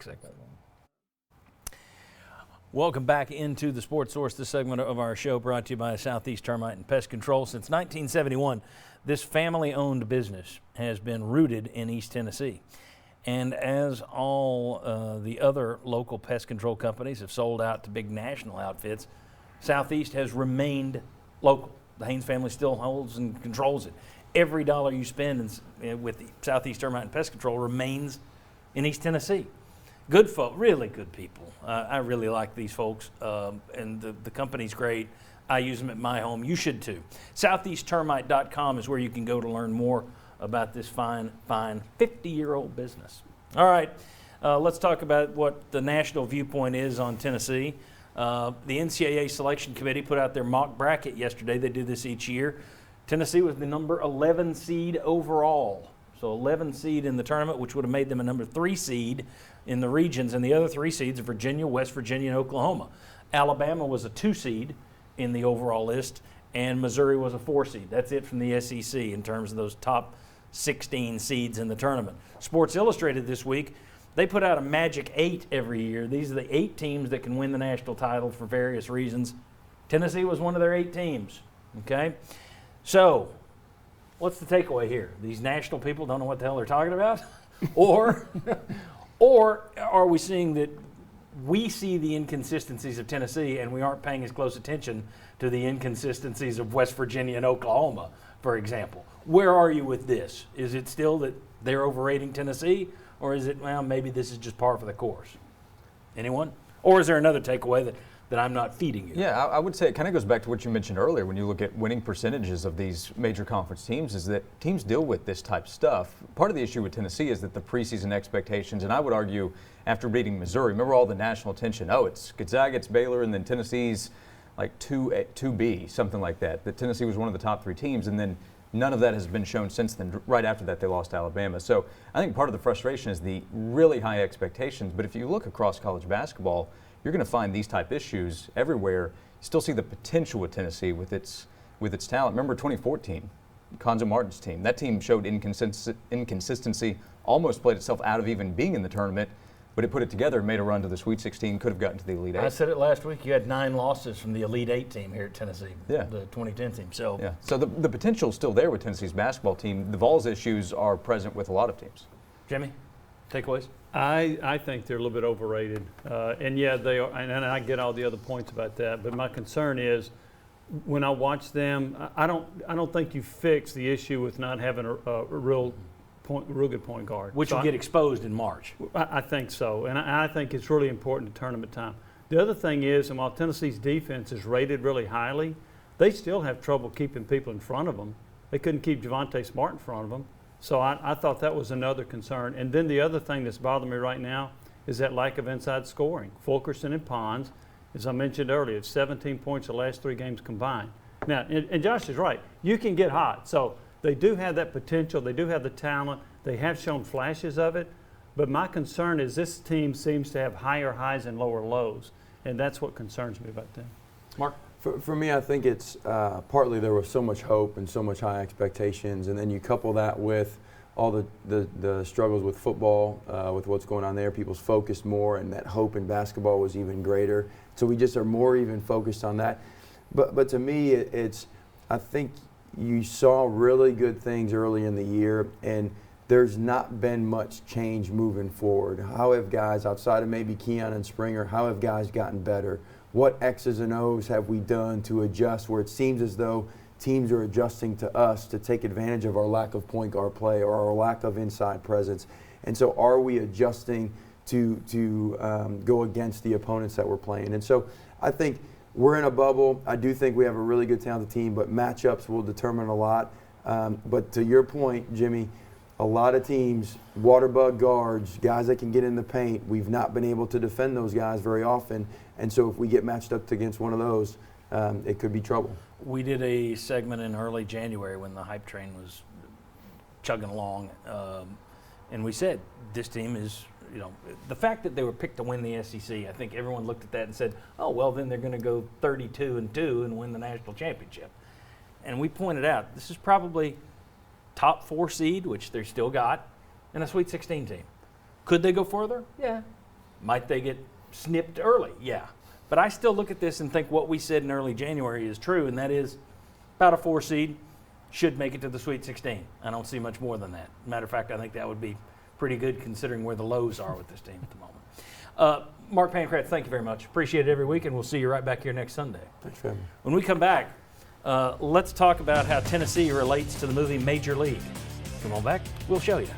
segment. Welcome back into the Sports Source, this segment of our show brought to you by Southeast Termite and Pest Control. Since 1971, this family-owned business has been rooted in East Tennessee. And as all the other local pest control companies have sold out to big national outfits, Southeast has remained local. The Haynes family still holds and controls it. Every dollar you spend with the Southeast Termite and Pest Control remains in East Tennessee. Good folk, really good people. I really like these folks, and the company's great. I use them at my home. You should too. SoutheastTermite.com is where you can go to learn more about this fine 50-year-old business. All right, let's talk about what the national viewpoint is on Tennessee. The NCAA Selection Committee put out their mock bracket yesterday. They do this each year. Tennessee was the number 11 seed overall. So 11 seed in the tournament, which would have made them a number 3 seed in the regions. And the other 3 seeds are Virginia, West Virginia, and Oklahoma. Alabama was a 2 seed in the overall list, and Missouri was a 4 seed. That's it from the SEC in terms of those top 16 seeds in the tournament. Sports Illustrated this week, they put out a magic 8 every year. These are the 8 teams that can win the national title for various reasons. Tennessee was one of their 8 teams, okay? So what's the takeaway here? These national people don't know what the hell they're talking about? or are we seeing that we see the inconsistencies of Tennessee and we aren't paying as close attention to the inconsistencies of West Virginia and Oklahoma, for example? Where are you with this? Is it still that they're overrating Tennessee, or is it, well, maybe this is just par for the course? Anyone? Or is there another takeaway that I'm not feeding you? Yeah, I would say it kind of goes back to what you mentioned earlier when you look at winning percentages of these major conference teams, is that teams deal with this type of stuff. Part of the issue with Tennessee is that the preseason expectations, and I would argue after beating Missouri, remember all the national attention, it's Gonzaga, it's Baylor, and then Tennessee's like 2B, something like that. That Tennessee was one of the top 3 teams, and then none of that has been shown since then. Right after that, they lost to Alabama. So I think part of the frustration is the really high expectations. But if you look across college basketball, you're going to find these type issues everywhere. You still see the potential with Tennessee with its talent. Remember 2014, Conzo Martin's team. That team showed inconsistency, almost played itself out of even being in the tournament, but it put it together, made a run to the Sweet 16, could have gotten to the Elite 8. I said it last week. You had 9 losses from the Elite 8 team here at Tennessee, yeah. The 2010 team. So the potential is still there with Tennessee's basketball team. The Vols issues are present with a lot of teams. Jimmy, takeaways? I think they're a little bit overrated. And yeah, they are, and I get all the other points about that, but my concern is when I watch them, I don't think you fix the issue with not having a real good point guard. Which will get exposed in March. I think so, and I think it's really important at tournament time. The other thing is, and while Tennessee's defense is rated really highly, they still have trouble keeping people in front of them. They couldn't keep Javonte Smart in front of them. So I thought that was another concern. And then the other thing that's bothering me right now is that lack of inside scoring. Fulkerson and Pons, as I mentioned earlier, 17 points the last 3 games combined. Now, and Josh is right. You can get hot. So they do have that potential. They do have the talent. They have shown flashes of it. But my concern is this team seems to have higher highs and lower lows. And that's what concerns me about them. Mark? For me, I think it's partly there was so much hope and so much high expectations, and then you couple that with all the struggles with football, with what's going on there. People's focused more, and that hope in basketball was even greater. So we just are more even focused on that. But to me, I think you saw really good things early in the year, and there's not been much change moving forward. How have guys, outside of maybe Keon and Springer, how have guys gotten better? What X's and O's have we done to adjust where it seems as though teams are adjusting to us to take advantage of our lack of point guard play or our lack of inside presence? And so are we adjusting to go against the opponents that we're playing? And so I think we're in a bubble. I do think we have a really good talented team, but matchups will determine a lot. But to your point, Jimmy, a lot of teams, water bug guards, guys that can get in the paint, we've not been able to defend those guys very often. And so if we get matched up against one of those, it could be trouble. We did a segment in early January when the hype train was chugging along, and we said this team is, the fact that they were picked to win the SEC, I think everyone looked at that and said, oh, well, then they're going to go 32-2 and win the national championship. And we pointed out, this is probably top 4 seed, which they still got, and a Sweet 16 team. Could they go further? Yeah. Might they get snipped early? Yeah. But I still look at this and think what we said in early January is true, and that is about a 4 seed should make it to the Sweet 16. I don't see much more than that. Matter of fact, I think that would be pretty good considering where the lows are with this team at the moment. Mark Pankratz, thank you very much. Appreciate it every week, and we'll see you right back here next Sunday. Thanks for having me. When we come back, let's talk about how Tennessee relates to the movie Major League. Come on back, we'll show you.